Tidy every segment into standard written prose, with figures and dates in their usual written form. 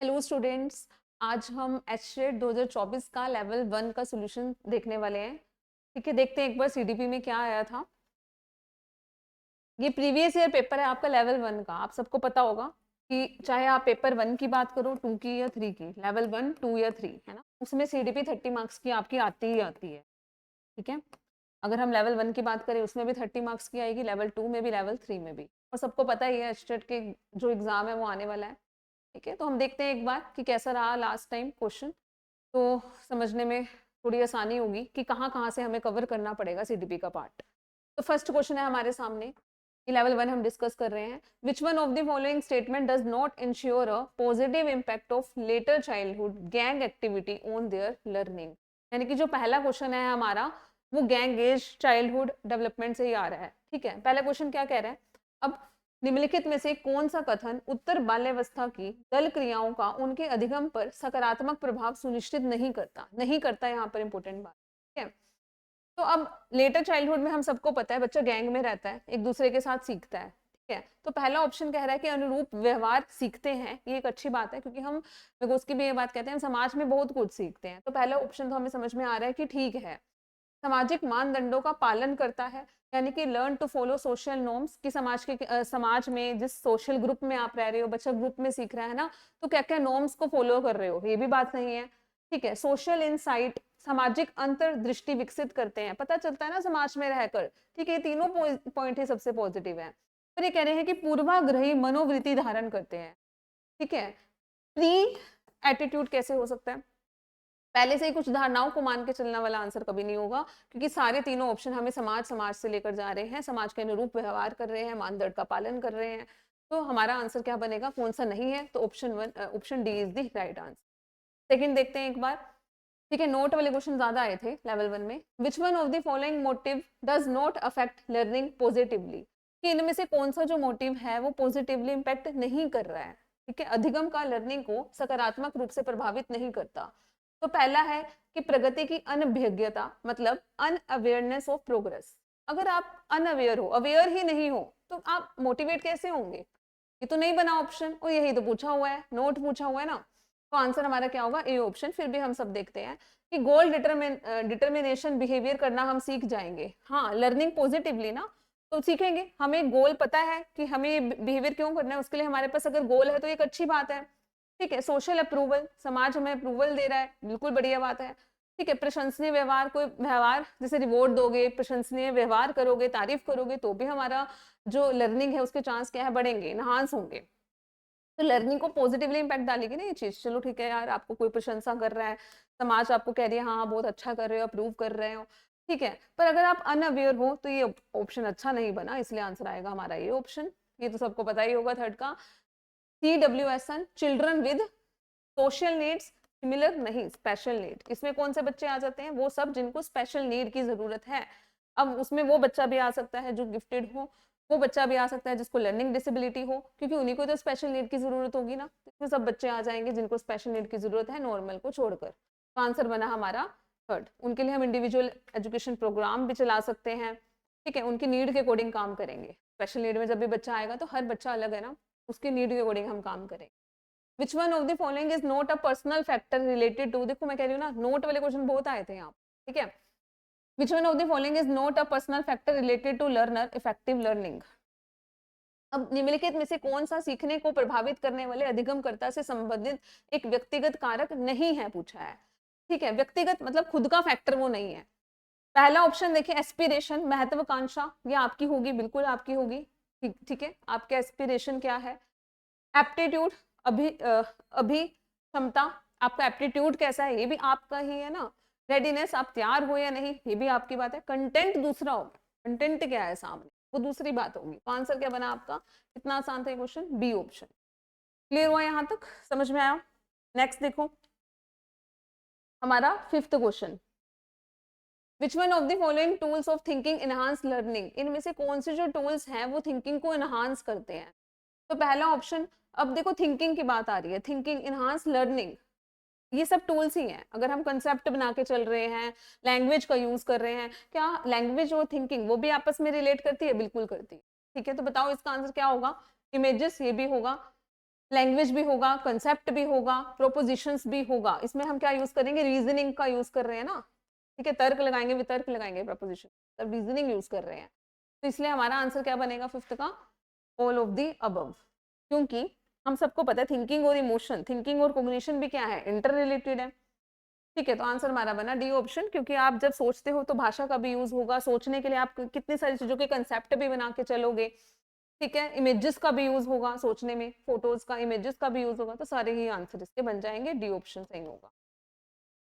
Hello students. आज हम HTET 2024 का लेवल 1 का सॉल्यूशन देखने वाले हैं। ठीक है, देखते हैं एक बार सीडीपी में क्या आया था। ये प्रीवियस ईयर पेपर है आपका लेवल 1 का। आप सबको पता होगा कि चाहे आप पेपर 1 की बात करो, 2 की या 3 की, लेवल 1, 2 या 3 है ना, उसमें सीडीपी 30 मार्क्स की आपकी आती ही आती है। ठीक है, अगर हम लेवल 1 की बात करें उसमें भी 30 मार्क्स की आएगी, लेवल 2 में भी, लेवल 3 में भी। और सबको पता ही है एचटेट के जो एग्जाम है वो आने वाला है। ठीक है, तो हम देखते हैं एक बार कि कैसा रहा लास्ट टाइम क्वेश्चन, तो समझने में थोड़ी आसानी होगी कि कहाँ कहाँ से हमें कवर करना पड़ेगा सीडीपी का पार्ट। तो फर्स्ट क्वेश्चन है हमारे सामने, लेवल 1 हम डिस्कस कर रहे हैं। विच one of the following statement does not ensure a positive impact of letter childhood gang activity on their learning. यानी कि जो पहला क्वेश्चन है हमारा वो गैंग एज चाइल्डहुड डेवलपमेंट से ही आ रहा है। ठीक है, पहला क्वेश्चन क्या कह रहा है, अब निम्नलिखित में से कौन सा कथन उत्तर बाल्यावस्था की दल क्रियाओं का उनके अधिगम पर सकारात्मक प्रभाव सुनिश्चित नहीं करता। नहीं करता यहाँ पर इंपॉर्टेंट बात। ठीक है, तो अब लेटर चाइल्डहुड में हम सबको पता है बच्चा गैंग में रहता है, एक दूसरे के साथ सीखता है। ठीक है, तो पहला ऑप्शन कह रहा है कि अनुरूप व्यवहार सीखते हैं। ये एक अच्छी बात है क्योंकि हम उसकी भी ये बात कहते हैं, हम समाज में बहुत कुछ सीखते हैं। तो पहला ऑप्शन तो हमें समझ में आ रहा है कि ठीक है, सामाजिक मानदंडों का पालन करता है, यानी कि learn to follow social norms, कि समाज में जिस सोशल ग्रुप में आप रह रहे हो, बच्चा ग्रुप में सीख रहा है ना, तो क्या क्या नॉर्म्स को फॉलो कर रहे हो, ये भी बात सही है। ठीक है, सोशल इनसाइट, सामाजिक अंतर्दृष्टि विकसित करते हैं, पता चलता है ना समाज में रहकर। ठीक है, ये तीनों पॉइंट ही सबसे पॉजिटिव है। फिर ये कह रहे हैं कि पूर्वाग्रही मनोवृत्ति धारण करते हैं। ठीक है, प्री एटीट्यूड कैसे हो सकता है, पहले से ही कुछ धारणाओं को मान के चलने वाला आंसर कभी नहीं होगा, क्योंकि सारे तीनों ऑप्शन हमें समाज से लेकर जा रहे हैं, समाज के अनुरूप व्यवहार कर रहे हैं, मानदंड का पालन कर रहे हैं। तो हमारा आंसर क्या बनेगा, कौन सा नहीं है, तो option D is the right answer. Second देखते हैं एक बार। ठीक है, नोट वाले क्वेश्चन ज्यादा आए थे लेवल 1 में। विच one of the following motive does not affect learning positively, कि इनमें से कौन सा जो मोटिव है वो पॉजिटिवली इंपैक्ट नहीं कर रहा है। ठीक है, अधिगम का लर्निंग को सकारात्मक रूप से प्रभावित नहीं करता। तो पहला है कि प्रगति की अनभिज्ञता, मतलब अनअवेयरनेस ऑफ प्रोग्रेस। अगर आप अनअवेयर हो, अवेयर ही नहीं हो, तो आप मोटिवेट कैसे होंगे। ये तो नहीं बना ऑप्शन, और यही तो पूछा हुआ है, नोट पूछा हुआ है ना। तो आंसर हमारा क्या होगा, ए ऑप्शन। फिर भी हम सब देखते हैं कि गोल डिटर्मिनेशन बिहेवियर करना हम सीख जाएंगे। हाँ, लर्निंग पॉजिटिवली ना, तो सीखेंगे। हमें गोल पता है कि हमें बिहेवियर क्यों करना है, उसके लिए हमारे पास अगर गोल है तो एक अच्छी बात है। ठीक है, सोशल अप्रूवल, समाज हमें अप्रूवल दे रहा है, बिल्कुल बढ़िया बात है। ठीक है, प्रशंसनीय व्यवहार, कोई व्यवहार जैसे रिवॉर्ड दोगे, प्रशंसनीय व्यवहार करोगे, तारीफ करोगे, तो भी हमारा जो लर्निंग है उसके चांस क्या है, बढ़ेंगे, इनहांस होंगे। तो लर्निंग को पॉजिटिवली इम्पैक्ट डालेगी ना ये चीज। चलो ठीक है यार, आपको कोई प्रशंसा कर रहा है, समाज आपको कह रही है हाँ बहुत अच्छा कर रहे हो, अप्रूव कर रहे हो। ठीक है, पर अगर आप अनअवेयर हो तो ये ऑप्शन अच्छा नहीं बना, इसलिए आंसर आएगा हमारा ये ऑप्शन। ये तो सबको पता ही होगा थर्ड का। CWSN, children with social needs, similar नहीं, स्पेशल नीड। इसमें कौन से बच्चे आ जाते हैं, वो सब जिनको स्पेशल नीड की जरूरत है। अब उसमें वो बच्चा भी आ सकता है जो गिफ्टेड हो, वो बच्चा भी आ सकता है जिसको लर्निंग डिसेबिलिटी हो, क्योंकि उन्हीं को तो स्पेशल नीड की जरूरत होगी ना। इसमें सब बच्चे आ जाएंगे जिनको स्पेशल नीड की जरूरत है, नॉर्मल को छोड़कर। तो आंसर बना हमारा थर्ड। उनके लिए हम इंडिविजुअल एजुकेशन प्रोग्राम भी चला सकते हैं। ठीक है, उनकी नीड के अकॉर्डिंग काम करेंगे। स्पेशल नीड में जब भी बच्चा आएगा तो हर बच्चा अलग है ना, उसकी नीड के अकॉर्डिंग हम काम करेंगे। Which one of the following is not a personal factor related to, देखो मैं कह रही हूँ ना, नोट वाले क्वेश्चन बहुत आए थे यहाँ। ठीक है, which one of the following is not a personal factor related to learner effective learning. अब निम्नलिखित में से कौन सा सीखने को प्रभावित करने वाले अधिगमकर्ता से संबंधित एक व्यक्तिगत कारक नहीं है, पूछा है। ठीक है, व्यक्तिगत मतलब खुद का फैक्टर वो नहीं है। पहला ऑप्शन देखिए, एस्पिरेशन, महत्वाकांक्षा, ये आपकी होगी, बिल्कुल आपकी होगी। ठीक है, आपका एस्पिरेशन क्या है। एप्टीट्यूड, अभी क्षमता, आपका एप्टीट्यूड कैसा है, ये भी आपका ही है ना। रेडीनेस, आप तैयार हो या नहीं, ये भी आपकी बात है। कंटेंट दूसरा होगा, कंटेंट क्या है सामने, वो दूसरी बात होगी। तो आंसर क्या बना आपका, कितना आसान था ये क्वेश्चन, बी ऑप्शन। क्लियर हुआ यहाँ तक, समझ में आया। नेक्स्ट देखो हमारा fifth question. Which one of the following tools of thinking enhance learning, इनमें से कौन से जो टूल्स हैं वो थिंकिंग को इनहांस करते हैं। तो पहला ऑप्शन, अब देखो थिंकिंग की बात आ रही है, थिंकिंग इनहांस लर्निंग, ये सब टूल्स ही हैं। अगर हम कंसेप्ट बना के चल रहे हैं, लैंग्वेज का यूज कर रहे हैं, क्या लैंग्वेज और थिंकिंग वो भी आपस में रिलेट करती है, बिल्कुल करती है। ठीक है, तो बताओ इसका आंसर क्या होगा, इमेजेस, ये भी होगा। लैंग्वेज भी होगा, कंसेप्ट भी होगा, प्रोपोजिशंस भी होगा। इसमें हम क्या यूज करेंगे, रीजनिंग का यूज कर रहे हैं ना, ठीक है, तर्क लगाएंगे, वितर्क लगाएंगे, प्रपोजिशन, तब रीजनिंग यूज कर रहे हैं। तो इसलिए हमारा आंसर क्या बनेगा फिफ्थ का, ऑल ऑफ द अबव। क्योंकि हम सबको पता है थिंकिंग और इमोशन, थिंकिंग और कोग्निशन भी क्या है, इंटर रिलेटेड है। ठीक है, तो आंसर हमारा बना डी ऑप्शन, क्योंकि आप जब सोचते हो तो भाषा का भी यूज होगा, सोचने के लिए आप कितनी सारी चीजों के कंसेप्ट भी बना के चलोगे। ठीक है, इमेजेस का भी यूज होगा सोचने में, फोटोज का, इमेजेस का भी यूज होगा, तो सारे ही आंसर इसके बन जाएंगे, डी ऑप्शन सही होगा।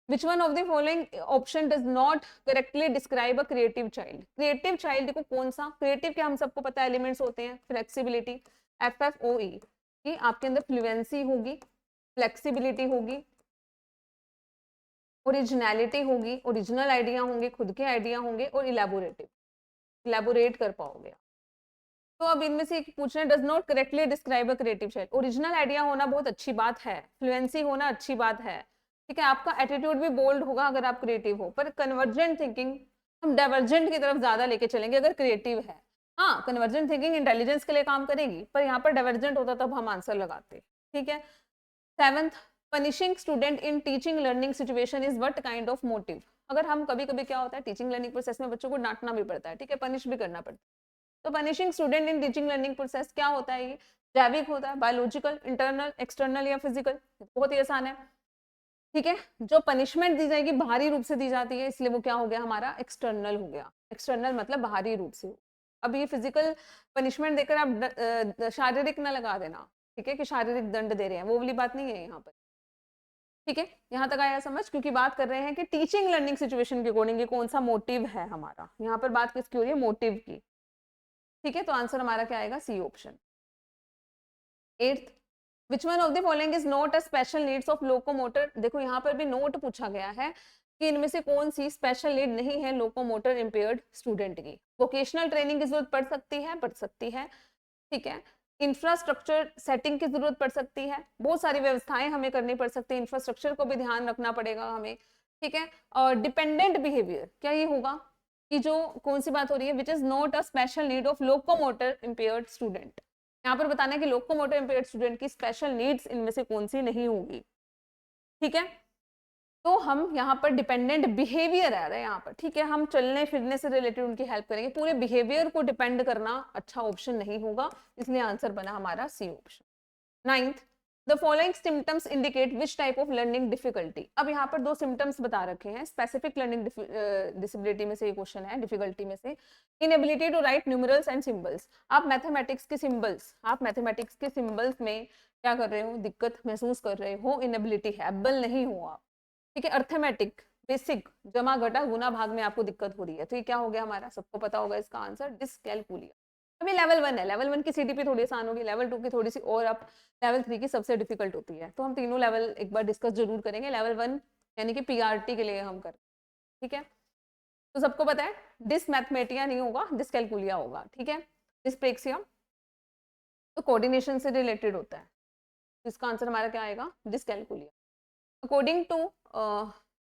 Which one of the following option does not correctly describe a creative child? Creative child देखो कौन सा, creative के हम सबको पता है एलिमेंट्स होते हैं, फ्लेक्सिबिलिटी, FFOE, कि आपके अंदर फ्लुएंसी होगी, फ्लेक्सिबिलिटी होगी, ओरिजिनलिटी होगी, ओरिजिनल आइडिया होंगे, खुद के आइडिया होंगे, और इलेबोरेटिव, इलेबोरेट कर पाओगे। तो अब इनमें से पूछना है, does not correctly describe a creative child. Original idea होना बहुत अच्छी बात है, फ्लुएंसी होना अच्छी बात है, ठीक है, आपका एटीट्यूड भी बोल्ड होगा अगर आप क्रिएटिव हो, पर कन्वर्जेंट थिंकिंग हम डाइवर्जेंट की तरफ ज्यादा लेके चलेंगे अगर क्रिएटिव है। हाँ, कन्वर्जेंट थिंकिंग इंटेलिजेंस के लिए काम करेगी, पर यहाँ पर डाइवर्जेंट होता तब हम आंसर लगाते। ठीक है, seventh, punishing student in teaching learning situation is what kind of motive. अगर हम कभी कभी क्या होता है, टीचिंग लर्निंग प्रोसेस में बच्चों को डांटना भी पड़ता है, ठीक है, पनिश भी करना पड़ता है। तो punishing student in teaching learning process क्या होता है, ये जैविक होता है, बायोलॉजिकल, इंटरनल, एक्सटर्नल या फिजिकल, बहुत ही आसान है। ठीक है, जो पनिशमेंट दी जाएगी बाहरी रूप से दी जाती है, इसलिए वो क्या हो गया हमारा, एक्सटर्नल हो गया। एक्सटर्नल मतलब बाहरी रूप से। अब ये फिजिकल पनिशमेंट देकर आप शारीरिक ना लगा देना, ठीक है, कि शारीरिक दंड दे रहे हैं, वो वाली बात नहीं है यहाँ पर। ठीक है, यहाँ तक आया समझ, क्योंकि बात कर रहे हैं कि टीचिंग लर्निंग सिचुएशन के अकॉर्डिंग कौन सा मोटिव है हमारा, यहाँ पर बात किसकी हो रही है, मोटिव की। ठीक है, तो आंसर हमारा क्या आएगा, C option. Eighth, which one of the following is not a special needs of locomotor. देखो यहाँ पर भी नोट पूछा गया है कि इनमें से कौन सी स्पेशल नीड नहीं है लोकोमोटर इम्पेयर्ड स्टूडेंट की। वोकेशनल ट्रेनिंग की जरूरत पड़ सकती है, पड़ सकती है, ठीक है, इंफ्रास्ट्रक्चर सेटिंग की जरूरत पड़ सकती है, बहुत सारी व्यवस्थाएं हमें करनी पड़ सकती है, इंफ्रास्ट्रक्चर को भी ध्यान रखना पड़ेगा हमें। ठीक है, और डिपेंडेंट बिहेवियर, क्या ये होगा कि जो कौन सी बात हो रही है, which is not a special need of locomotor impaired student. यहाँ पर बताना है कि लोकोमोटर इम्पेयर्ड स्टूडेंट की स्पेशल नीड्स इनमें से कौन सी नहीं होगी। ठीक है, तो हम यहाँ पर डिपेंडेंट बिहेवियर आ रहा है यहाँ पर, ठीक है, हम चलने फिरने से रिलेटेड उनकी हेल्प करेंगे, पूरे बिहेवियर को डिपेंड करना अच्छा ऑप्शन नहीं होगा, इसलिए आंसर बना हमारा C option. Ninth, the following symptoms indicate which type of learning difficulty. अब यहाँ पर दो सिम्टम्स बता रखे हैं, स्पेसिफिक लर्निंग डिसेबिलिटी में से ये क्वेश्चन है, डिफिकल्टी में से, inability to write numerals and symbols. आप मैथमेटिक्स के सिंबल्स, आप मैथमेटिक्स के सिंबल्स में क्या कर रहे हो, दिक्कत महसूस कर रहे हो, इनएबिलिटी है, एबल नहीं हो आप। ठीक है, अर्थमेटिक बेसिक जमा घटा गुना भाग में आपको दिक्कत हो रही है, तो ये क्या हो गया हमारा, सबको पता होगा इसका आंसर, डिसकैलकुलिया। अभी लेवल 1 है, लेवल 1 की सीडीपी थोड़ी आसान होगी, लेवल 2 की थोड़ी सी, और अब लेवल 3 की सबसे डिफिकल्ट होती है, तो हम तीनों लेवल एक बार डिस्कस जरूर करेंगे। लेवल 1 यानी कि पीआरटी के लिए हम कर, ठीक है, तो सबको पता है डिसमैथमेटिया नहीं होगा, डिसकैलकुलिया होगा। ठीक है, डिस्प्रेक्सिया तो कोऑर्डिनेशन से रिलेटेड होता है, इसका आंसर हमारा क्या आएगा, dyscalculia.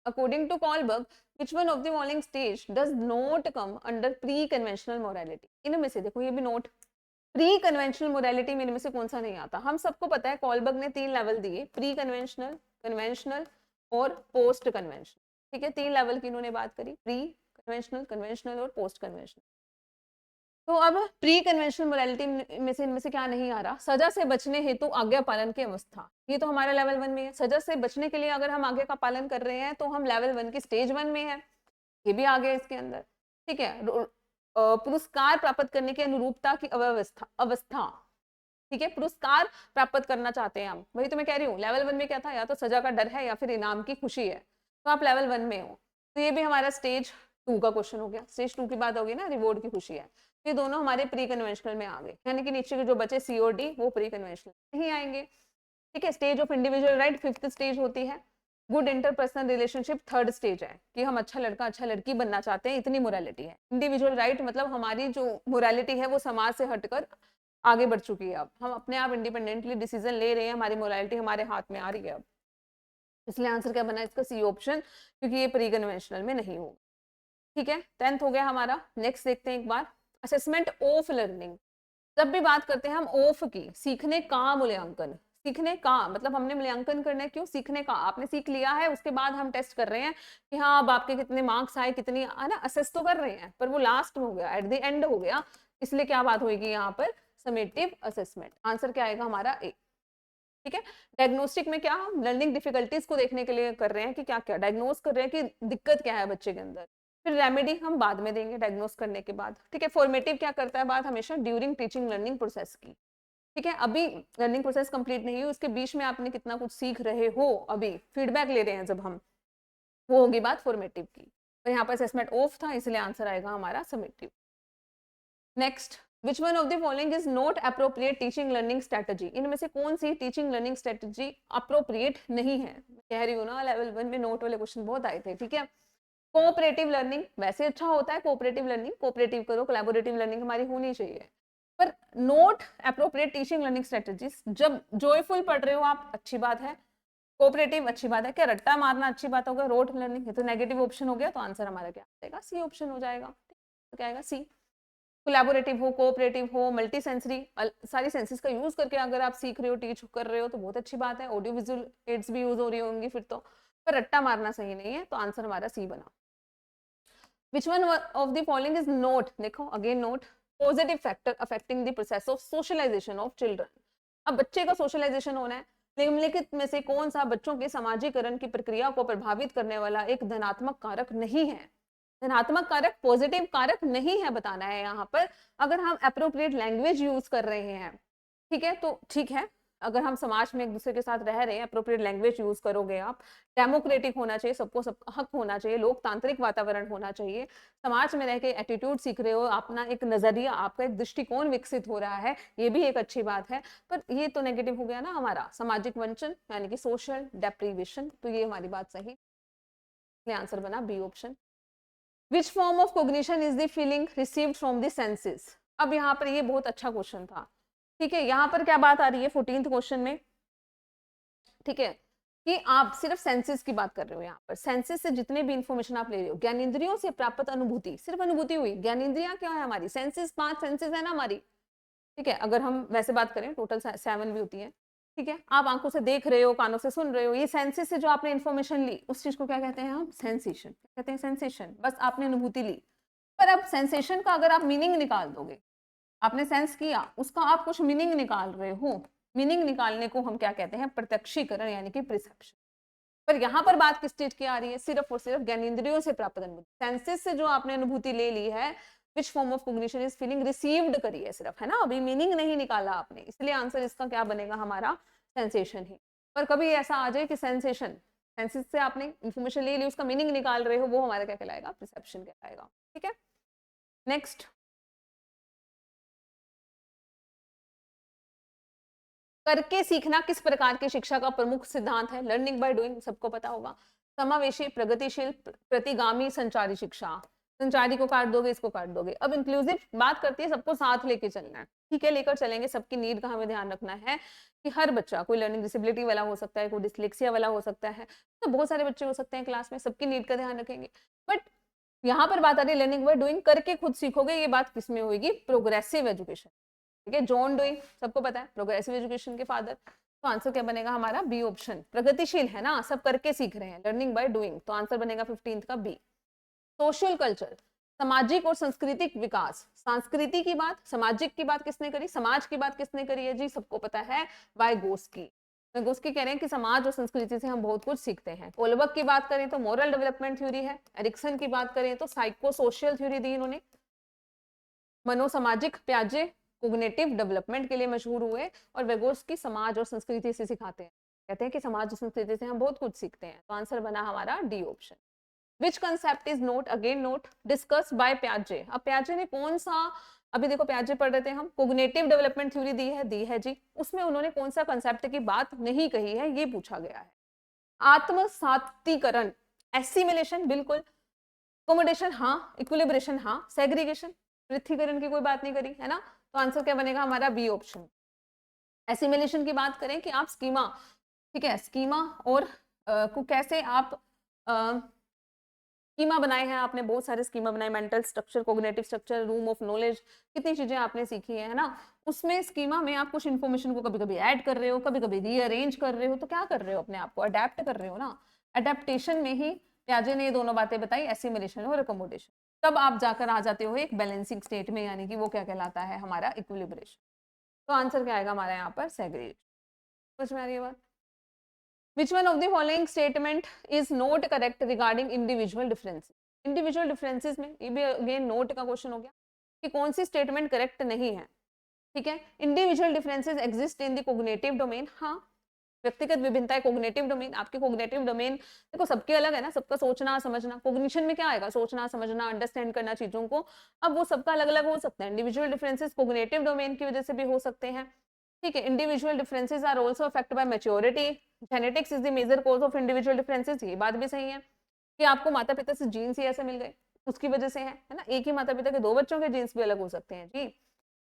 According to Kohlberg, which one of the following stage does not come under pre-conventional morality? इनमें से देखो ये भी नोट, प्री कन्वेंशनल मोरालिटी में इनमें से कौन सा नहीं आता। हम सबको पता है कॉलबर्ग ने 3 लेवल दिए, प्री कन्वेंशनल, कन्वेंशनल और पोस्ट कन्वेंशनल। ठीक है, 3 लेवल की इन्होंने बात करी, प्री कन्वेंशनल, कन्वेंशनल और पोस्ट कन्वेंशनल। तो अब प्री कन्वेंशनल मोरालिटी में से क्या नहीं आ रहा, सजा से बचने हेतु आज्ञा पालन की अवस्था, ये तो हमारा लेवल 1 में है। सजा से बचने के लिए अगर हम आज्ञा का पालन कर रहे हैं तो हम लेवल 1 की स्टेज 1 में है, ये भी आ गया इसके अंदर। ठीक है, पुरस्कार प्राप्त करने की अनुरूपता की अवस्था, ठीक है, पुरस्कार प्राप्त करना चाहते हैं हम, वही तो मैं कह रही हूँ, लेवल 1 में क्या था, या तो सजा का डर है या फिर इनाम की खुशी है, तो आप लेवल 1 में हो, तो ये भी हमारा स्टेज 2 का क्वेश्चन हो गया। स्टेज 2 की बात होगी ना, रिवॉर्ड की खुशी है, ये दोनों हमारे प्री कन्वेंशनल में आ गए, यानी कि नीचे के जो बचे सी और डी वो प्री कन्वेंशनल नहीं आएंगे। ठीक है, stage of individual right 5th stage होती है। Good interpersonal relationship 3rd stage है, कि हम अच्छा लड़का अच्छा लड़की बनना चाहते हैं, इतनी मोरालिटी है। इंडिविजुअल राइट मतलब हमारी जो मोरालिटी है वो समाज से हटकर आगे बढ़ चुकी है, अब हम अपने आप इंडिपेंडेंटली डिसीजन ले रहे हैं, हमारी मोरालिटी हमारे हाथ में आ रही है अब, इसलिए आंसर क्या बना इसका, सी ऑप्शन, क्योंकि ये प्री कन्वेंशनल में नहीं होगा। ठीक है, 10th हो गया हमारा। नेक्स्ट देखते हैं एक बार, असेसमेंट ऑफ लर्निंग। जब भी बात करते हैं हम ऑफ की, सीखने का मूल्यांकन, सीखने का मतलब हमने मूल्यांकन करना है, क्यों? सीखने का। आपने सीख लिया है, उसके बाद हम टेस्ट कर रहे हैं कि हाँ अब आपके कितने मार्क्स आए, कितनी, है ना, असेस तो कर रहे हैं, पर वो लास्ट में हो गया, एट द एंड हो गया, इसलिए क्या बात होगी यहाँ पर? Summative assessment. आंसर क्या आएगा हमारा? ए। ठीक है। डायग्नोस्टिक में क्या हम लर्निंग डिफिकल्टीज को देखने के लिए कर रहे हैं कि क्या क्या डायग्नोस कर रहे हैं कि दिक्कत क्या है बच्चे के अंदर, फिर रेमेडी हम बाद में देंगे डायग्नोस करने के बाद। ठीक है। फॉर्मेटिव क्या करता है बात? हमेशा ड्यूरिंग टीचिंग लर्निंग प्रोसेस की। ठीक है। अभी लर्निंग प्रोसेस कंप्लीट नहीं हुई, उसके बीच में आपने कितना कुछ सीख रहे हो, अभी फीडबैक ले रहे हैं जब हम, वो होगी बात फॉर्मेटिव की। और यहाँ पर असेसमेंट ऑफ था, इसलिए आंसर आएगा हमारा summative. Next, which one of the following is not appropriate teaching learning strategy? इनमें से कौन सी टीचिंग लर्निंग स्ट्रेटजी अप्रोप्रिएट नहीं है? कह रही हूँ ना, लेवल 1 में नोट वाले क्वेश्चन बहुत आए थे। ठीक है। कोऑपरेटिव लर्निंग वैसे अच्छा होता है, कोऑपरेटिव लर्निंग, कोऑपरेटिव करो, कोलैबोरेटिव लर्निंग हमारी होनी चाहिए, पर note appropriate teaching learning strategies. जब जॉयफुल पढ़ रहे हो आप, अच्छी बात है, कोऑपरेटिव अच्छी बात है, क्या रट्टा मारना अच्छी बात होगा? रोट लर्निंग, ये तो नेगेटिव ऑप्शन हो गया, तो आंसर हमारा क्या आएगा? सी ऑप्शन हो जाएगा। तो क्या आएगा? सी। कोलैबोरेटिव हो, कोऑपरेटिव हो, मल्टी सेंसरी, सारी सेंसेस का यूज करके अगर आप सीख रहे हो, टीच कर रहे हो, तो बहुत अच्छी बात है। ऑडियो विजुअल एड्स भी यूज हो रही होंगी फिर तो, पर रट्टा मारना सही नहीं है, तो आंसर हमारा सी बना। Which one of the following is not, देखो again note, positive factor affecting the process of socialization of children? अब बच्चे का सोशलाइजेशन होना है, निम्नलिखित में से कौन सा बच्चों के समाजीकरण की प्रक्रिया को प्रभावित करने वाला एक धनात्मक कारक नहीं है? धनात्मक कारक, पॉजिटिव कारक नहीं है बताना है यहाँ पर। अगर हम अप्रोप्रिएट लैंग्वेज यूज कर रहे हैं, ठीक है, तो ठीक है। अगर हम समाज में एक दूसरे के साथ रह रहे हैं, अप्रोप्रिएट लैंग्वेज यूज करोगे आप, डेमोक्रेटिक होना चाहिए, सबको सब हक होना चाहिए, लोकतांत्रिक वातावरण होना चाहिए, समाज में रह के एटीट्यूड सीख रहे हो, अपना एक नजरिया, आपका एक दृष्टिकोण विकसित हो रहा है, ये भी एक अच्छी बात है। पर ये तो नेगेटिव हो गया ना हमारा, सामाजिक वंचन यानी कि सोशल डेप्रीवेशन, तो ये हमारी बात सही, आंसर बना B option. Which form of cognition is the feeling received from the senses? अब यहाँ पर ये बहुत अच्छा क्वेश्चन था। ठीक है। यहाँ पर क्या बात आ रही है 14th क्वेश्चन में? ठीक है, कि आप सिर्फ सेंसेस की बात कर रहे हो। यहाँ पर सेंसेस से जितने भी इंफॉर्मेशन आप ले रहे हो, ज्ञानेंद्रियों से प्राप्त अनुभूति, सिर्फ अनुभूति हुई। ज्ञानेंद्रियां क्या है हमारी? सेंसेस, 5 सेंसेस है ना हमारी। ठीक है। अगर हम वैसे बात करें, टोटल 7 भी होती है। ठीक है। आप आंखों से देख रहे हो, कानों से सुन रहे हो, ये सेंसेस से जो आपने इन्फॉर्मेशन ली, उस चीज को क्या कहते हैं हम? सेंसेशन कहते हैं। सेंसेशन, बस आपने अनुभूति ली। पर अब सेंसेशन का अगर आप मीनिंग निकाल दोगे, आपने सेंस किया, उसका आप कुछ मीनिंग निकाल रहे हो, मीनिंग निकालने को हम क्या कहते हैं? प्रत्यक्षीकरण यानी कि परसेप्शन। पर यहाँ पर बात किस चीज की आ रही है? सिर्फ और सिर्फ ज्ञानेंद्रियों से प्राप्त अनुभूति, सेंसेस से जो आपने अनुभूति ले ली है। Which form of cognition is feeling received करी है सिर्फ, है ना, अभी मीनिंग नहीं निकाला आपने, इसलिए आंसर इसका क्या बनेगा हमारा? सेंसेशन ही। पर कभी ऐसा आ जाए कि सेंसेशन, सेंसेस से आपने इंफॉर्मेशन ले ली, उसका मीनिंग निकाल रहे हो, वो हमारा क्या कहलाएगा? परसेप्शन कहलाएगा। ठीक है। नेक्स्ट, करके सीखना किस प्रकार की शिक्षा का प्रमुख सिद्धांत है? लर्निंग बाय डूइंग, सबको पता होगा। समावेशी, प्रगतिशील, प्रतिगामी, संचारी शिक्षा। संचारी को काट दोगे, इसको काट दोगे। अब इंक्लूसिव बात करती है सबको साथ लेके चलना है। ठीक है, लेकर चलेंगे, सबकी नीड का हमें ध्यान रखना है कि हर बच्चा, कोई लर्निंग डिसेबिलिटी वाला हो सकता है, कोई डिसलेक्सिया वाला हो सकता है, तो बहुत सारे बच्चे हो सकते हैं क्लास में, सबकी नीड का ध्यान रखेंगे। बट यहाँ पर बात आ रही है लर्निंग बाय डूइंग, करके खुद सीखोगे, ये बात किसमें होगी? Progressive education. ठीक है। जॉन डूइंग सबको पता है, प्रोग्रेसिव एजुकेशन के फादर, तो आंसर क्या बनेगा हमारा? B option. प्रगतिशील है ना, सब करके सीख रहे हैं, लर्निंग बाय डूइंग, तो आंसर बनेगा 15th का बी। सोशल कल्चर, सामाजिक और सांस्कृतिक विकास। संस्कृति की बात, सामाजिक की बात किसने करी? समाज की बात किसने करी है जी? सबको पता है, वाइगोस्की। वाइगोस्की कह रहे हैं कि समाज और संस्कृति से हम बहुत कुछ सीखते हैं। कोलबर्ग की बात करें तो मोरल डेवलपमेंट थ्योरी है। एरिक्सन की बात करें तो साइको सोशल थ्योरी दी इन्होंने। मनोसामाजिक, प्याजे कोग्निटिव डेवलपमेंट के लिए मशहूर हुए, और वेगोस्की समाज और संस्कृति से सिखाते हैं, कहते हैं कि समाज और संस्कृति से हम बहुत कुछ सीखते हैं, तो आंसर बना हमारा D option. Which concept is not, again not, discuss by प्याजे। अब प्याजे ने कौन सा, अभी देखो प्याजे पढ़ रहे थे हम, कोग्निटिव डेवलपमेंट थ्योरी दी है जी, उसमें उन्होंने कौन सा कंसेप्ट की बात नहीं कही है, ये पूछा गया है। आत्मसातीकरण, एसिमिलेशन बिल्कुल, अकोमोडेशन हाँ, इक्विलिब्रेशन हाँ, सेग्रीगेशन, पृथ्वीकरण की कोई बात नहीं करी, है ना, तो आंसर क्या बनेगा हमारा? B option. एसिमिलेशन की बात करें कि आप स्कीमा, ठीक है, स्कीमा और को कैसे आप स्कीमा बनाए हैं आपने, बहुत सारे स्कीमा बनाए, mental structure, cognitive structure, room of knowledge, कितनी चीजें आपने सीखी है ना। उसमें स्कीमा में आप कुछ इन्फॉर्मेशन को कभी कभी ऐड कर रहे हो, कभी कभी रीअरेंज कर रहे हो, तो क्या कर रहे हो, अपने आप को अडेप्ट कर रहे हो ना। अडेप्टेशन में ही प्याजे ने ये दोनों बातें बताई, एसिमिलेशन और अकोमोडेशन। तब आप जाकर आ जाते हो एक बैलेंसिंग स्टेट में, यानी कि वो क्या कहलाता है, हमारा इक्विलिब्रेशन। तो आंसर क्या आएगा हमारा यहाँ पर, सेग्रीगेशन। समझ में आ रही है बात। Which one of the following statement is not correct regarding individual differences? Individual differences में ये भी अगेन नोट का क्वेश्चन हो गया कि कौन सी स्टेटमेंट करेक्ट नहीं है। ठीक है, individual differences exist in the cognitive domain. हाँ, व्यक्तिगत विभिन्नताएं कोग्निटिव डोमेन, आपके कोग्निटिव डोमेन देखो सबके अलग है ना, सबका सोचना समझना। कोग्निशन में क्या आएगा, सोचना समझना, अंडरस्टैंड करना चीजों को। अब वो सबका अलग अलग हो सकता है। इंडिविजुअल डिफरेंसेस कोग्निटिव डोमेन की वजह से भी हो सकते हैं। ठीक है, individual differences are also affected by maturity. Genetics is the major cause of individual differences, ये बात भी सही है कि आपको माता पिता से जीन्स ही ऐसे मिल गए, उसकी वजह से है ना। एक ही माता पिता के दो बच्चों के जीन्स भी अलग हो सकते हैं जी।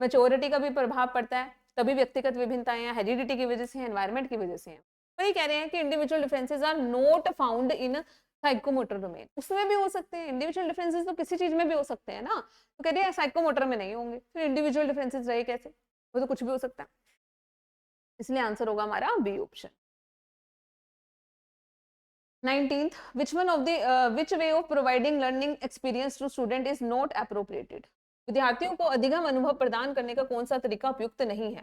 मैच्योरिटी का भी प्रभाव पड़ता है, तभी व्यक्तिगत विभिन्नताएं हैं, हेरिडिटी की वजह से है, एनवायरमेंट की वजह से है। वही कह रहे हैं कि individual differences are not found in psychomotor domain. उसमें भी हो सकते हैं इंडिविजुअल डिफरेंसेस, तो किसी चीज में भी हो सकते हैं ना। तो कह रहे हैं साइकोमोटर में नहीं होंगे, फिर इंडिविजुअल डिफरेंसेस रहे कैसे, वो तो कुछ भी हो सकता है। इसलिए आंसर होगा हमारा B option. 19th, which one of the which way of providing learning experience to student is not appropriated? विद्यार्थियों को अधिगम अनुभव प्रदान करने का कौन सा तरीका उपयुक्त नहीं है।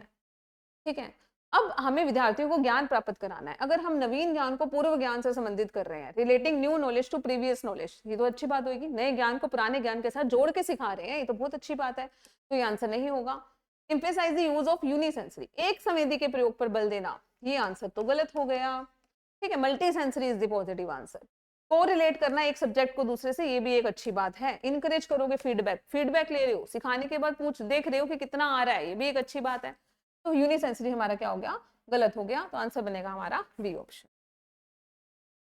ठीक है, अब हमें विद्यार्थियों को ज्ञान प्राप्त कराना है। अगर हम नवीन ज्ञान को पूर्व ज्ञान से संबंधित कर रहे हैं, relating new knowledge to previous knowledge, ये तो अच्छी बात होगी। नए ज्ञान को पुराने ज्ञान के साथ जोड़ के सिखा रहे हैं, ये तो बहुत अच्छी बात है, तो ये आंसर नहीं होगा। एम्फेसाइज द यूज ऑफ यूनिसेंसरी, एक संवेदी के प्रयोग पर बल देना, ये आंसर तो गलत हो गया। ठीक है, multi sensory is the positive answer. Correlate करना एक सब्जेक्ट को दूसरे से, ये भी एक अच्छी बात है। इनकरेज करोगे फीडबैक, फीडबैक ले रहे हो, सिखाने के बाद पूछ देख रहे हो कि कितना आ रहा है, ये भी एक अच्छी बात है। तो यूनिसेंसरी हमारा क्या हो गया, गलत हो गया। तो आंसर बनेगा हमारा B option.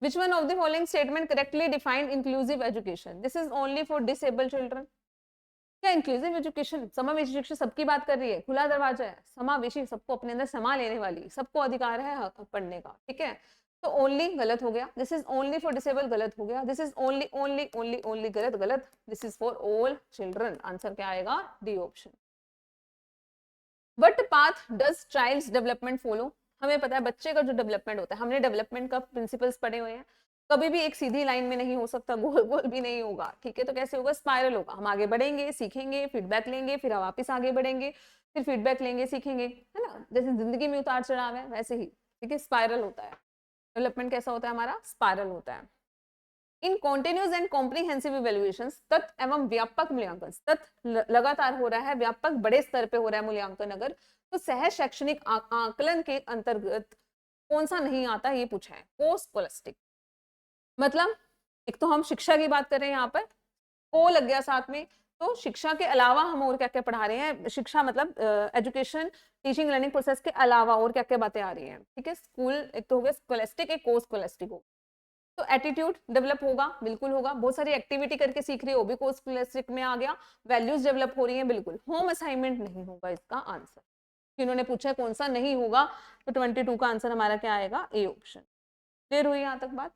Which one of the following statement correctly defined inclusive education? This is only for disabled children. क्या इंक्लूसिव एजुकेशन, समावेशी शिक्षा सबकी बात कर रही है, खुला दरवाजा है, समावेशी, सबको अपने अंदर समा लेने वाली, सबको अधिकार है पढ़ने का। ठीक है, तो ओनली गलत हो गया। This is only for disable गलत हो गया। This is only only only only गलत गलत। This is for all children. Answer क्या आएगा, D option. What path does child's development follow? हमें पता है बच्चे का जो डेवलपमेंट होता है, हमने डेवलपमेंट का प्रिंसिपल्स पढ़े हुए हैं। कभी भी एक सीधी लाइन में नहीं हो सकता, गोल गोल भी नहीं होगा। ठीक है, तो कैसे होगा, स्पाइरल होगा। हम आगे बढ़ेंगे, सीखेंगे, फीडबैक लेंगे, फिर वापस आगे बढ़ेंगे, फिर फीडबैक लेंगे, सीखेंगे, है ना। जैसे जिंदगी में उतार चढ़ाव है वैसे ही, ठीक है, स्पाइरल होता है। डेवलपमेंट कैसा होता है हमारा, स्पाइरल होता है। इन कॉन्टिन्यूस एंड कॉम्प्रीहेंसिव इवेल्युएशंस, तत् एवं व्यापक मूल्यांकन, तत् लगातार हो रहा है, व्यापक बड़े स्तर पे हो रहा है मूल्यांकन अगर, तो सह शैक्षणिक आकलन के अंतर्गत कौन सा नहीं आता, ये पूछा है। पोस्ट स्कॉलस्टिक मतलब, एक तो हम शिक्षा की बात कर रहे हैं, यहाँ पर को लग गया साथ में, तो शिक्षा के अलावा हम और क्या क्या पढ़ा रहे हैं। शिक्षा मतलब एजुकेशन, टीचिंग लर्निंग प्रोसेस के अलावा और क्या क्या बातें आ रही हैं। ठीक है, स्कूल एक तो हो गया स्कॉलस्टिक, एक को स्कॉलस्टिक हो। तो एटीट्यूड डेवलप होगा, बिल्कुल होगा। बहुत सारी एक्टिविटी करके सीख रही हो, भी कोर्स क्लासिक में आ गया। वैल्यूज डेवलप हो रही हैं, बिल्कुल। होम असाइनमेंट नहीं होगा इसका आंसर। इन्होंने पूछा कौन सा नहीं होगा, तो 22 का आंसर हमारा क्या आएगा, ए ऑप्शन। क्लियर हुई यहाँ तक बात।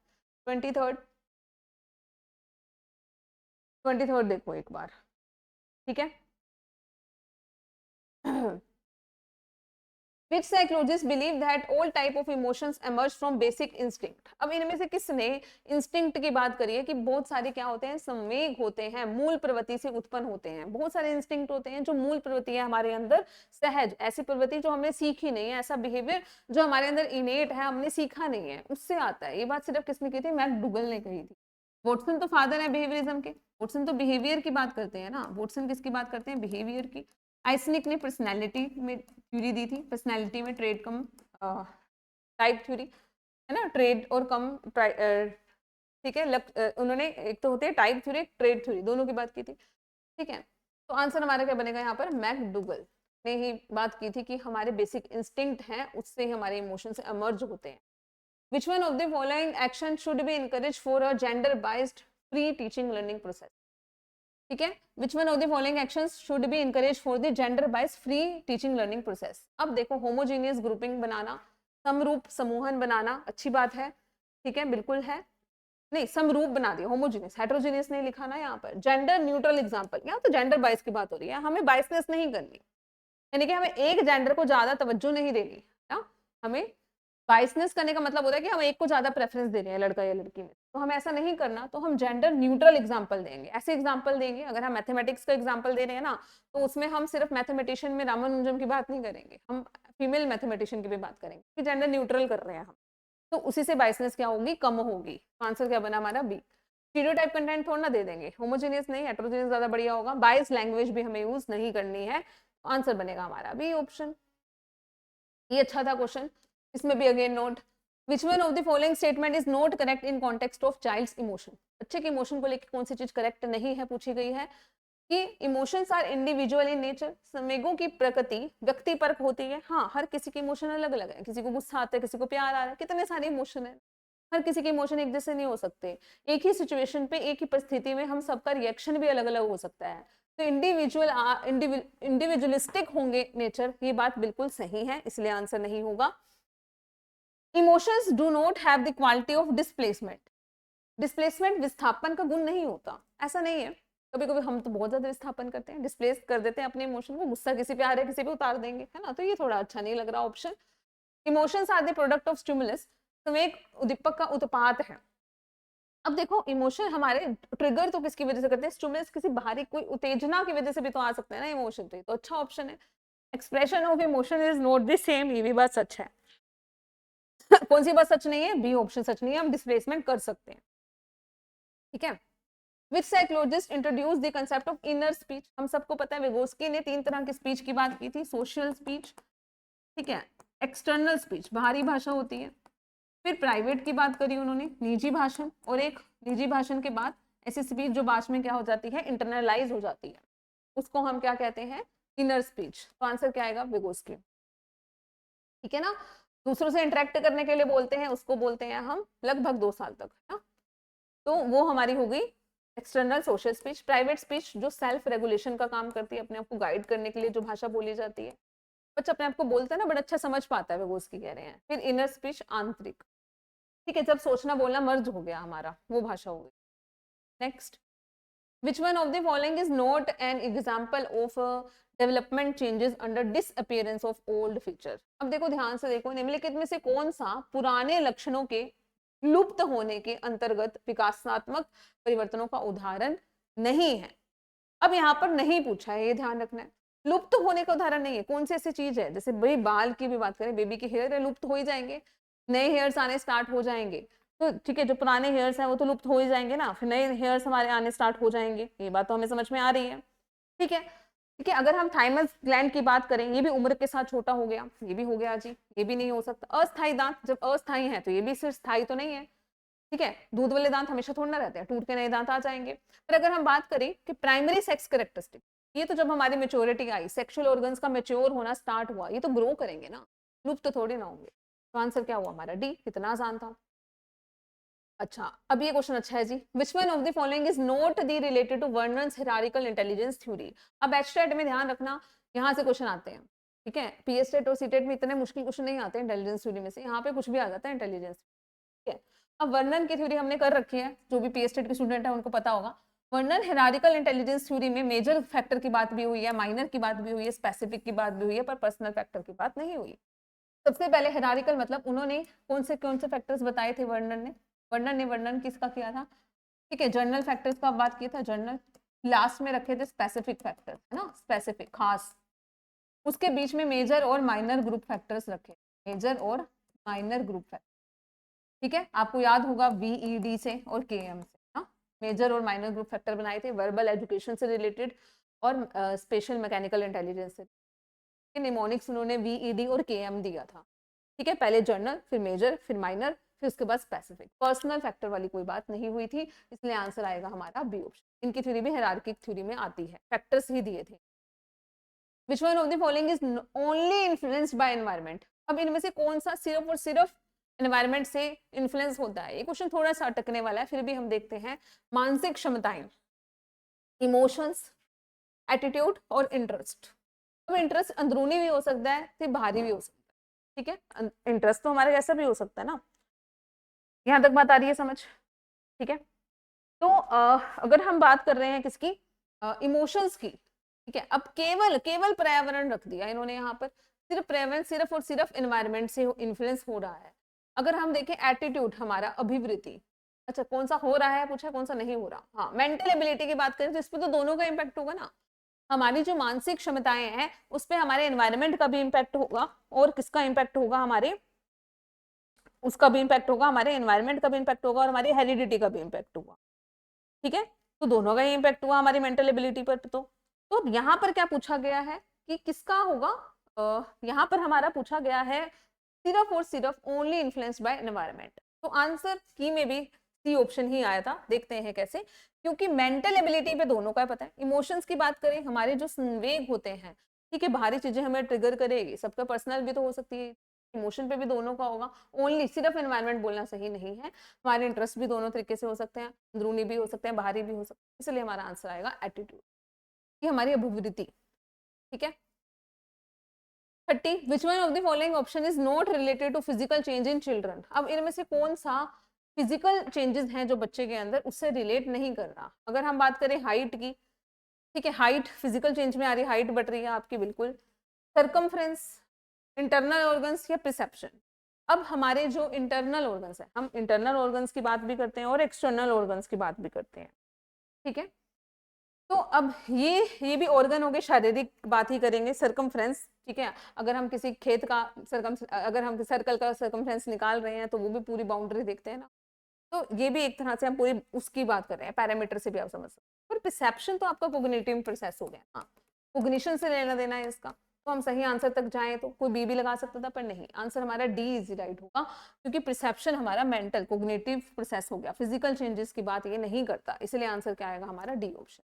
23rd देखो एक बार, ठीक है। Which psychologists believe that all type of emotions emerge from basic instinct? अब इनमें से किसने इंस्टिंक्ट की बात करी है कि बहुत सारे क्या होते हैं, संवेग होते हैं, मूल प्रवृत्ति से उत्पन्न होते हैं। बहुत सारे इंस्टिंक्ट होते हैं जो मूल प्रवृत्ति है हमारे अंदर, सहज, ऐसी प्रवृत्ति जो हमने सीखी नहीं है, ऐसा बिहेवियर जो हमारे अंदर इनेट है, हमने सीखा नहीं है, उससे आता है। ये बात सिर्फ किसने की थी, मैकडूगल ने कही थी। वॉटसन तो फादर है बिहेवियरिज्म के, वॉटसन तो बिहेवियर की बात करते हैं ना। वॉटसन किसकी बात करते हैं, बिहेवियर की। आइसनिक ने पर्सनैलिटी में थ्योरी दी थी, पर्सनैलिटी में ट्रेड कम टाइप थ्योरी, है ना, ट्रेड और कम, ठीक है। उन्होंने एक तो होते हैं टाइप थ्योरी, ट्रेड थ्योरी, दोनों की बात की थी। ठीक है, तो आंसर हमारा क्या बनेगा यहाँ पर, मैकडूगल ने ही बात की थी कि हमारे बेसिक इंस्टिंक्ट हैं, उससे ही हमारे इमोशंस एमर्ज होते हैं। Which one of the following action should be encouraged for a gender-based free teaching learning process? ठीक है, which one of the following actions should be encouraged for the gender-based free teaching learning process? अब देखो, homogeneous grouping बनाना, समरूप समूहन बनाना अच्छी बात है, ठीक है, बिल्कुल है। नहीं, समरूप बना दिया, होमोजीनियस, हेट्रोजीनियस नहीं लिखा ना यहाँ पर। जेंडर न्यूट्रल एग्जाम्पल, यहाँ तो जेंडर बाइस की बात हो रही है, हमें बाइसनेस नहीं करनी, यानी कि हमें एक जेंडर को ज्यादा तवज्जो नहीं देनी ना। हमें बाइसनेस करने का मतलब होता है कि हम एक को ज्यादा प्रेफरेंस दे रहे हैं लड़का या लड़की में, तो हमें ऐसा नहीं करना। तो हम जेंडर न्यूट्रल एग्जाम्पल देंगे, ऐसे एग्जाम्पल देंगे। अगर हम मैथमेटिक्स का एग्जाम्पल दे रहे हैं ना, तो उसमें हम सिर्फ मैथमेटिशियन में रामानुजम की बात नहीं करेंगे, हम फीमेल मैथमेटिशियन की भी बात करेंगे, कि जेंडर न्यूट्रल कर रहे हैं हम, तो उसी से बाइसनेस क्या होगी, कम होगी। आंसर क्या बना हमारा, बी। स्टीरियोटाइप कंटेंट थोड़ा ना दे देंगे, होमोजेनियस नहीं, हेट्रोजेनियस ज्यादा बढ़िया होगा। बाइस लैंग्वेज भी हमें यूज नहीं करनी है, आंसर बनेगा हमारा बी ऑप्शन। ये अच्छा था क्वेश्चन, इसमें भी again note, which one of the following statement is not correct in context of child's emotion. बच्चे के इमोशन को लेकर कौन सी चीज करेक्ट नहीं है पूछी गई है, कि emotions are individual in nature, संवेगों की प्रकृति व्यक्ति परक होती है। हाँ, हर किसी के इमोशन अलग अलग है, किसी को गुस्सा आता है, किसी को प्यार आ रहा है, कितने सारे इमोशन है, हर किसी के इमोशन एक जैसे नहीं हो सकते। एक ही सिचुएशन पे, एक ही परिस्थिति में हम सबका रिएक्शन भी अलग अलग हो सकता है। तो इंडिविजुअलिस्टिक होंगे नेचर, ये बात बिल्कुल सही है, इसलिए आंसर नहीं होगा। Emotions do not have the quality of displacement, displacement विस्थापन का गुण नहीं होता, ऐसा नहीं है। कभी कभी हम तो बहुत ज्यादा विस्थापन करते हैं, डिस्प्लेस कर देते हैं अपने इमोशन को, गुस्सा किसी पे आ रहा है, किसी पे उतार देंगे, है ना, तो ये थोड़ा अच्छा नहीं लग रहा option. Emotions are the product of stimulus, संवेग उद्दीपक का उत्पाद है। अब देखो, इमोशन हमारे ट्रिगर तो किसकी वजह से करते हैं, स्टिमुलस, किसी बाहरी कोई उत्तेजना की वजह से भी तो आ सकते हैं ना इमोशन, तो अच्छा ऑप्शन है। Expression of emotion is not the same, ये भी बात सच है। कौन सी बात सच नहीं है, बी ऑप्शन सच नहीं है, हम डिस्प्लेसमेंट कर सकते हैं, ठीक है। Which psychologist introduce the concept of inner speech, हम सबको पता है विगोस्की ने 3 तरह की स्पीच की बात की थी, सोशल स्पीच, ठीक है, एक्सटर्नल स्पीच, बाहरी भाषा होती है, फिर प्राइवेट की बात करी उन्होंने, निजी भाषण, और एक निजी भाषण के बाद ऐसी स्पीच जो बाद में क्या हो जाती है, इंटरनलाइज हो जाती है, उसको हम क्या कहते हैं, इनर स्पीच। तो आंसर क्या आएगा, विगोस्की, ठीक है ना। दूसरों से इंटरेक्ट करने के लिए बोलते हैं, उसको बोलते हैं हम लगभग 2 साल तक, है ना, तो वो हमारी हो गई external social speech. Private speech जो सेल्फ रेगुलेशन का काम करती है, अपने आप को गाइड करने के लिए जो भाषा बोली जाती है, बच्चा अपने आप को बोलता है ना, बड़ा अच्छा समझ पाता है वो उसकी कह रहे हैं। फिर इनर स्पीच, आंतरिक, ठीक है, जब सोचना बोलना मर्ज हो गया हमारा, वो भाषा हो गई। Next, which one of the following is not an example of development changes under disappearance of old feature. अब देखो ध्यान से देखो, निम्नलिखित में से कौन सा पुराने लक्षणों के लुप्त होने के अंतर्गत विकासात्मक परिवर्तनों का उदाहरण नहीं है। अब यहाँ पर नहीं पूछा है, ये ध्यान रखना है, लुप्त होने का उदाहरण नहीं है। कौन सी ऐसी चीज है, जैसे भाई बाल की भी बात करें, बेबी के हेयर लुप्त हो ही जाएंगे, नए हेयर्स आने स्टार्ट हो जाएंगे, तो ठीक है, जो पुराने हेयर्स हैं वो तो लुप्त हो ही जाएंगे ना, फिर नए हेयर्स हमारे आने स्टार्ट हो जाएंगे, ये बात तो हमें समझ में आ रही है, ठीक है। ठीक है, अगर हम थाइमस ग्लैंड की बात करें, ये भी उम्र के साथ छोटा हो गया, ये भी हो गया जी, ये भी नहीं हो सकता। अस्थायी दांत, जब अस्थायी है तो ये भी सिर्फ स्थायी तो नहीं है, ठीक है, दूध वाले दांत हमेशा थोड़ा ना रहते हैं, टूट के नए दांत आ जाएंगे। पर अगर हम बात करें कि प्राइमरी सेक्स कैरेक्टरिस्टिक, ये तो जब हमारी मेच्योरिटी आई, सेक्सुअल ऑर्गन्स का मेच्योर होना स्टार्ट हुआ, ये तो ग्रो करेंगे ना, लुप्त तो थोड़े ना होंगे। तो आंसर क्या हुआ हमारा, डी, कितना आसान था। अच्छा, अब ये क्वेश्चन अच्छा है जी, which one of the following is not the related to Vernon's hierarchical intelligence theory. अब एचटेट में ध्यान रखना, यहाँ से क्वेश्चन आते हैं, ठीक है, पीएसटेट और सीटेट में इतने मुश्किल क्वेश्चन नहीं आते इंटेलिजेंस थ्योरी में से, यहाँ पे कुछ भी आ जाता है इंटेलिजेंस, ठीक है। अब वर्णन की थ्योरी हमने कर रखी है, जो भी पीएसटेट के स्टूडेंट है उनको पता होगा। वर्णन हिरारिकल इंटेलिजेंस थ्योरी में मेजर फैक्टर की बात भी हुई है, माइनर की बात भी हुई है, स्पेसिफिक की बात भी हुई है, पर पर्सनल फैक्टर की बात नहीं हुई। सबसे पहले हिरारिकल मतलब उन्होंने कौन से फैक्टर्स बताए थे, वर्णन किसका किया था, ठीक है, जर्नल फैक्टर्स का बात किया था, जर्नल, लास्ट में रखे थे स्पेसिफिक फैक्टर, है ना, स्पेसिफिक खास, उसके बीच में मेजर और माइनर ग्रुप फैक्टर्स रखे, मेजर और माइनर ग्रुप फैक्टर, ठीक है, आपको याद होगा VED से और KM से, हाँ, मेजर और माइनर ग्रुप फैक्टर बनाए थे, वर्बल एजुकेशन से रिलेटेड और स्पेशल मैकेनिकल इंटेलिजेंस से। निमोनिक्स उन्होंने VED और KM दिया था, ठीक है, पहले जर्नल, फिर मेजर, फिर माइनर, फिर उसके बाद स्पेसिफिक। पर्सनल फैक्टर वाली कोई बात नहीं हुई थी, इसलिए आंसर आएगा हमारा बी ऑप्शन। इनकी थ्योरी भी हायरार्किक थ्योरी में आती है, फैक्टर्स ही दिए थे। विच one of the following is only influenced by environment. अब इनमें से कौन सा सिर्फ और सिर्फ एनवायरनमेंट से इन्फ्लुएंस होता है, ये क्वेश्चन थोड़ा सा अटकने वाला है, फिर भी हम देखते हैं। मानसिक क्षमताएं, इमोशंस, एटीट्यूड और इंटरेस्ट। अब इंटरेस्ट अंदरूनी भी हो सकता है, फिर बाहरी भी हो सकता है, ठीक है, इंटरेस्ट तो हमारे जैसा भी हो सकता है ना, यहाँ तक बात आ रही है समझ, ठीक है। तो अगर हम बात कर रहे हैं किसकी, इमोशंस की, ठीक है, अब केवल केवल पर्यावरण रख दिया इन्होंने यहाँ पर, सिर्फ पर्यावरण सिर्फ और सिर्फ एनवायरनमेंट से इन्फ्लुएंस हो रहा है। अगर हम देखें एटीट्यूड हमारा, अभिवृत्ति, अच्छा कौन सा हो रहा है पूछा, कौन सा नहीं हो रहा। हाँ, मेंटल एबिलिटी की बात करें तो इस पर तो दोनों का इम्पैक्ट होगा ना, हमारी जो मानसिक क्षमताएं हैं उस पर हमारे एनवायरनमेंट का भी इम्पैक्ट होगा, और किसका इम्पैक्ट होगा, हमारे उसका भी इम्पैक्ट होगा, हमारे एनवायरनमेंट का भी इम्पैक्ट होगा, और हमारी हेरिडिटी का भी इम्पैक्ट होगा। ठीक है, तो दोनों का ही इम्पैक्ट हुआ हमारी मेंटल एबिलिटी पर। तो यहाँ पर क्या पूछा गया है कि किसका होगा, यहाँ पर हमारा पूछा गया है सिर्फ और सिर्फ ओनली इन्फ्लुएंस्ड बाय एनवायरनमेंट। तो आंसर की में भी सी ऑप्शन ही आया था, देखते हैं कैसे, क्योंकि मेंटल एबिलिटी पे दोनों का पता है। इमोशंस की बात करें, हमारे जो संवेग होते हैं, ठीक है, बाहरी चीजें हमें ट्रिगर करेगी, सबका पर्सनल भी तो हो सकती है, इमोशन पे भी दोनों का होगा। ओनली सिर्फ एनवायरनमेंट बोलना सही नहीं है, हमारे इंटरेस्ट भी दोनों तरीके से हो सकते हैं, अंदरूनी भी हो सकते हैं, बाहरी भी हो सकते हैं, इसलिए हमारा आंसर आएगा एटीट्यूड, ये हमारी अभिवृत्ति। ठीक है। 30, which one of the following option is not related to physical change in children. अब इनमें से कौन सा फिजिकल चेंजेस हैं जो बच्चे के अंदर, उससे रिलेट नहीं कर रहा। अगर हम बात करें हाइट की, ठीक है, हाइट फिजिकल चेंज में आ रही है, हाइट बढ़ रही है आपकी बिल्कुल। सरकमफ्रेंस, इंटरनल ऑर्गन्स या परसेप्शन। अब हमारे जो इंटरनल ऑर्गन्स है, हम इंटरनल ऑर्गन्स की बात भी करते हैं और एक्सटर्नल ऑर्गन्स की बात भी करते हैं। ठीक है, तो अब ये भी ऑर्गन हो गए, शारीरिक बात ही करेंगे। सरकमफ्रेंस, ठीक है, अगर हम किसी खेत का अगर हम सर्कल का सरकमफ्रेंस निकाल रहे हैं तो वो भी पूरी बाउंड्री देखते हैं ना, तो ये भी एक तरह से हम पूरी उसकी बात कर रहे हैं, पैरामीटर से भी आप समझ सकते हैं। पर परसेप्शन तो आपका कोग्निटिव प्रोसेस हो गया, हाँ, कोग्निशन से लेना देना है इसका। तो हम सही आंसर तक जाएं तो कोई बी भी लगा सकता था, पर नहीं, आंसर हमारा डी इज राइट होगा, क्योंकि परसेप्शन हमारा मेंटल कोग्निटिव प्रोसेस हो गया, फिजिकल चेंजेस की बात ये नहीं करता, इसलिए आंसर क्या आएगा हमारा डी ऑप्शन।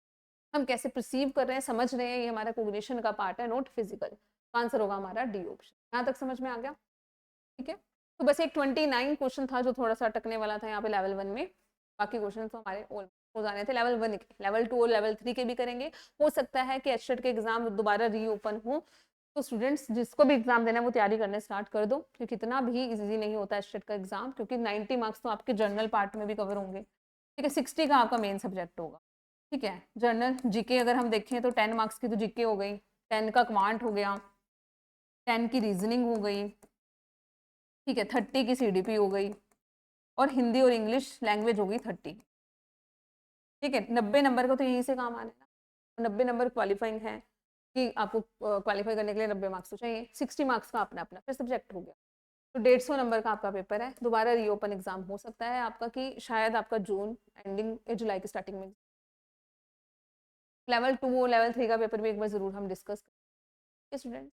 हम कैसे परसीव कर रहे हैं, समझ रहे हैं, ये हमारा कोग्निशन का पार्ट है, नॉट फिजिकल। आंसर होगा हमारा डी ऑप्शन। यहाँ तक समझ में आ गया? ठीक है, तो बस एक 29 क्वेश्चन था जो थोड़ा सा अटकने वाला था यहाँ पे लेवल 1 में, बाकी क्वेश्चन तो हमारे हो जाने थे लेवल 1 के। लेवल 2 और लेवल 3 के भी करेंगे। हो सकता है कि एचटेट के एग्जाम दोबारा रीओपन हो, तो स्टूडेंट्स जिसको भी एग्जाम देना है वो तैयारी करने स्टार्ट कर दो, क्योंकि इतना भी इजी नहीं होता एचटेट का एग्जाम, क्योंकि 90 मार्क्स तो आपके जर्नल पार्ट में भी कवर होंगे। ठीक है, 60 का आपका मेन सब्जेक्ट होगा। ठीक है, जर्नल जीके अगर हम देखें तो 10 मार्क्स की तो जीके हो गई, 10 का क्वांट हो गया, 10 की रीजनिंग हो गई, ठीक है, 30 की सीडीपी हो गई, और हिंदी और इंग्लिश लैंग्वेज होगी 30। ठीक है, 90 नंबर का तो यहीं से काम आना है ना, 90 नंबर क्वालिफाइंग है कि आपको क्वालिफाई करने के लिए 90 मार्क्स तो चाहिए। 60 मार्क्स का अपना अपना फिर सब्जेक्ट हो गया, तो 150 नंबर का आपका पेपर है। दोबारा रीओपन एग्जाम हो सकता है आपका कि शायद आपका जून एंडिंग या जुलाई की स्टार्टिंग में। लेवल 2 और लेवल 3 का पेपर भी एक बार जरूर हम डिस्कस करें स्टूडेंट।